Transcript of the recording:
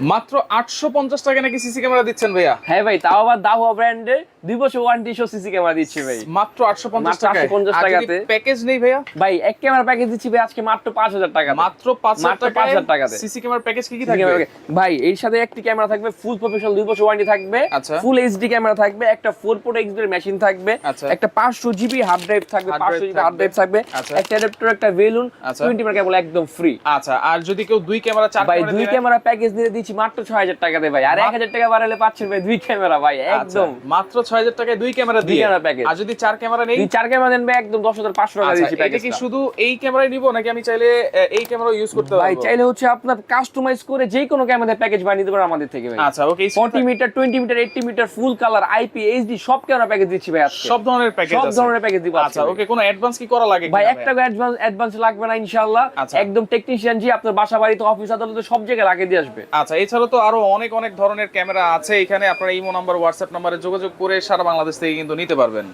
মাত্র 850 টাকা নাকি সিসি ক্যামেরা দিচ্ছেন ভাইয়া? হ্যাঁ ভাই, তাও আবার দাহুয়া ব্র্যান্ডের 2 বছর ওয়ারেন্টি সহ সিসি ক্যামেরা দিচ্ছি ভাই মাত্র 850 মাত্র টাকায়। 850 আর যদি টাকাতে। প্যাকেজ নেই ভাইয়া? ভাই এক ক্যামেরা প্যাকেজ দিচ্ছি ভাই আজকে মাত্র 5000 টাকা। মাত্র 5000 মাত্র টাকায় 5000 টাকাতে। সিসি ক্যামেরা প্যাকেজ কি কি থাকবে? ভাই এর সাথে একটি ক্যামেরা থাকবে ফুল প্রফেশনাল 2 বছর ওয়ারেন্টি থাকবে, আচ্ছা। ফুল এইচডি ক্যামেরা থাকবে, একটা 4 এক্সডি মেশিন থাকবে, আচ্ছা। একটা 500 জিবি হার্ড ড্রাইভ থাকবে, Hard 500 drive GB hard drive থাকবে, আচ্ছা। একটা অ্যাডাপ্টার, একটা বেলুন, আচ্ছা। 20 মিটার কেবল একদম ফ্রি। আচ্ছা, আর যদি কেউ দুই ক্যামেরা চার ভাই ক্যামেরা 2 দিয়ে ক্যামেরা প্যাকেজ দিয়ে দিচ্ছি মাত্র 6000 টাকাতে ভাই, আর 1000 টাকা বাড়ালে পাচ্ছেন ভাই 2 ক্যামেরা ভাই আচ্ছা, একদম মাত্র 6000 টাকায় দুই ক্যামেরা দিয়ে। Camera package। আর যদি চার ক্যামেরা নেই? 4 ক্যামেরা দেন ভাই একদম 10500 টাকা আচ্ছা, দিচ্ছি এটা প্যাকেজ। কি শুধু এই ক্যামেরাই নিব নাকি আমি চাইলে এই ক্যামেরা ইউজ করতে ভাই পারবো? চাইলে হচ্ছে আপনার কাস্টমাইজ করে যে কোনো ক্যামেরা প্যাকেজ বানিয়ে দিতে পারেন আমাদের থেকে ভাই। আচ্ছা, okay. 40 metre, 20 metre, 80 metre, full colour, IP, HD সব ক্যামেরা প্যাকেজ দিচ্ছি ভাই আজকে। সব ধরনের প্যাকেজ সব আছে? ধরনের প্যাকেজ দিব আচ্ছা, ওকে। কোনো অ্যাডভান্স কি করা লাগে ভাই কিনা একটা অ্যাডভান্স লাগবে না ইনশাআল্লাহ। আচ্ছা। একদম টেকনিশিয়ান জি আপনার বাসা বাড়িতে, অফিস আদালতে সব জায়গায় লাগিয়ে দিয়ে আসবে। আচ্ছা, এছাড়া তো আরো অনেক অনেক ধরনের ক্যামেরা আছে এখানে। আপনারা ইমো নাম্বার, হোয়াটসঅ্যাপ নাম্বারে যোগাযোগ করে সারা বাংলাদেশ থেকে কিন্তু নিতে পারবেন।